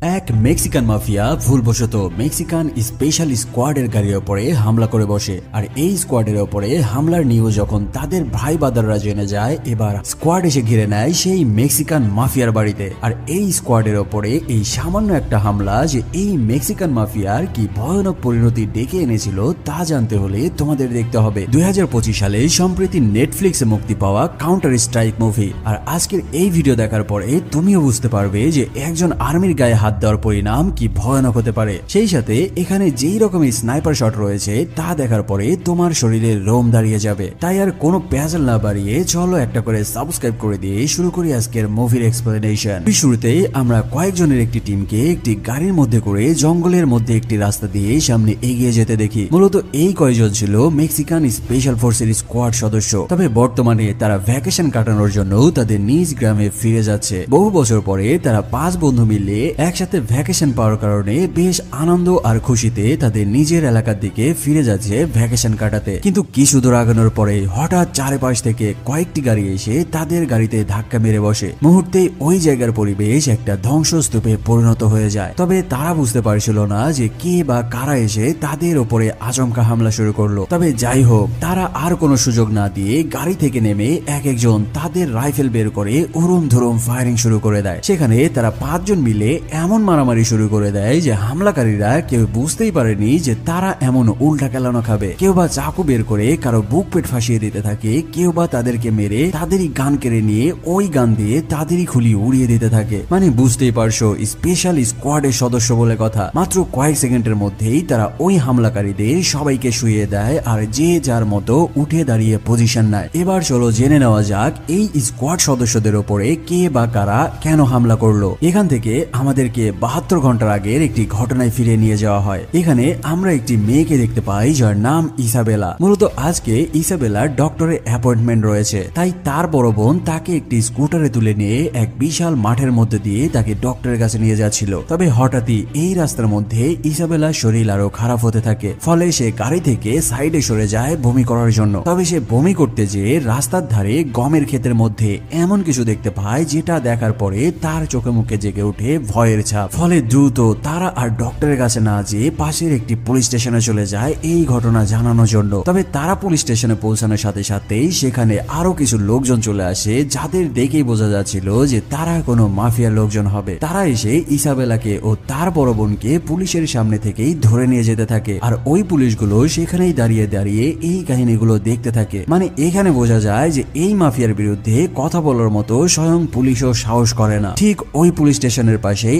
এক Mexican mafia ভুলবশত Mexican special স্কোয়াডের গাড়ির ওপরে হামলা করে বসে। আর এই স্কোয়াডের ওপরে হামলার নিউজ যখন তাদের ভাই বাদাররা জেনে যায়, এবার স্কোয়াড এসে ঘিরে নেয় সেই মেক্সিকান মাফিয়ার বাড়িতে। আর এই স্কোয়াডের ওপরে এই সামান্য একটা হামলা যে এই মেক্সিকান মাফিয়ার কি ভয়ানক পরিণতি ডেকে এনেছিল তা জানতে হলে তোমাদের দেখতে হবে 2025 সালে সম্প্রতি নেটফ্লিক্সে মুক্তি পাওয়া কাউন্টার স্ট্রাইক মুভি। আর আজকের এই ভিডিও দেখার পরে তুমিও বুঝতে পারবে যে একজন আর্মির গায়ে হাত দেওয়ার পরিণাম কি ভয়ানক হতে পারে। সেই সাথে এখানে যেই রকমের স্নাইপার শট রয়েছে তা দেখার পরে তোমার শরীরে রোম দাঁড়িয়ে যাবে। তাই আর কোনো প্যাজল না বাড়িয়ে চলো একটা করে সাবস্ক্রাইব করে দিয়ে শুরু করি আজকের মুভির এক্সপ্লেনেশন। শুরুতে আমরা কয়েকজনের একটি টিমকে একটি গাড়ির মধ্যে করে জঙ্গলের মধ্যে একটি রাস্তা দিয়ে সামনে এগিয়ে যেতে দেখি। মূলত এই কয়েকজন ছিল মেক্সিকান স্পেশাল ফোর্সের স্কোয়াড সদস্য। তবে বর্তমানে তারা ভ্যাকেশন কাটানোর জন্য তাদের নিজ গ্রামে ফিরে যাচ্ছে। বহু বছর পরে তারা 5 বন্ধু মিলে একসাথে ভ্যাকেশন পাওয়ার কারণে বেশ আনন্দ আর খুশিতে তাদের নিজের এলাকার দিকে ফিরে যাচ্ছে ভ্যাকেশন কাটাতে। কিন্তু কিছু দূর আগানোর পরে হঠাৎ চারপাশ থেকে কয়েকটি গাড়ি এসে তাদের গাড়িতে ধাক্কা মেরে বসে। মুহূর্তে ওই জায়গার পরিবেশ একটা ধ্বংসস্তূপে পরিণত হয়ে যায়। তবে তারা বুঝতে পারছিল না যে কে বা কারা এসে তাদের ওপরে আচমকা হামলা শুরু করলো। তবে যাই হোক, তারা আর কোনো সুযোগ না দিয়ে গাড়ি থেকে নেমে এক একজন তাদের রাইফেল বের করে উরুম ধুরুম ফায়ারিং শুরু করে দেয়। সেখানে তারা 5 জন মিলে এমন মারামারি শুরু করে দেয় যে হামলাকারীরা কেউ বুঝতেই পারেনি যে তারা এমন উল্টা কেলানো খাবে। কেউ বা চাকু বের করে কারো বুক পেট ফাঁসিয়ে দিতে থাকে, কেউ বা তাদেরকে মেরে তাদেরই গান কেড়ে নিয়ে ওই গান দিয়ে তাদেরই খুলি উড়িয়ে দিতে থাকে। মানে বুঝতেই পারছো, স্পেশাল স্কোয়াডের সদস্য বলে কথা। মাত্র কয়েক সেকেন্ডের মধ্যেই তারা ওই হামলাকারীদের সবাইকে শুইয়ে দেয় আর যে যার মতো উঠে দাঁড়িয়ে পজিশন নেয়। এবার চলো জেনে নেওয়া যাক এই স্কোয়াড সদস্যদের ওপরে কে বা কারা কেন হামলা করলো। এখান থেকে আমাদেরকে 72 ঘন্টার আগের একটি ঘটনায় ফিরে নিয়ে যাওয়া হয়। এখানে আমরা একটি মেয়েকে দেখতে পাই যার নাম ইসাবেলা। মূলত আজকে ইসাবেলার ডক্টরের অ্যাপয়েন্টমেন্ট রয়েছে, তাই তার বড় বোন তাকে একটি স্কুটারে তুলে নিয়ে এক বিশাল মাঠের মধ্যে দিয়ে তাকে ডক্টরের কাছে নিয়ে যাচ্ছিল। তবে হঠাৎই এই রাস্তার মধ্যে ইসাবেলার শরীর আরো খারাপ হতে থাকে। ফলে সে গাড়ি থেকে সাইডে সরে যায় বমি করার জন্য। তবে সে বমি করতে যেয়ে রাস্তার ধারে গমের ক্ষেতের মধ্যে এমন কিছু দেখতে পায় যেটা দেখার পরে তার চোখে মুখে জেগে ওঠে ভয়ের ছাপ। ফলে দ্রুত তারা আর ডক্টরের কাছে না যেয়ে পাশের একটি পুলিশ স্টেশনে চলে যায় এই ঘটনা জানানোর জন্য। তবে তারা পুলিশ স্টেশনে পৌঁছানোর সাথে সাথেই সেখানে আরো কিছু লোকজন চলে আসে, যাদের দেখেই বোঝা যাচ্ছিল যে তারা কোনো মাফিয়ার লোকজন হবে। তারা এসে ইসাবেলাকে ও তার বড় বোনকে পুলিশের সামনে থেকেই ধরে নিয়ে যেতে থাকে। আর ওই পুলিশগুলো সেখানেই দাঁড়িয়ে দাঁড়িয়ে এই কাহিনীগুলো দেখতে থাকে। মানে এখানে বোঝা যায় যে এই মাফিয়ার বিরুদ্ধে কথা বলার মতো স্বয়ং পুলিশও সাহস করে না। ঠিক ওই পুলিশ স্টেশনের পাশে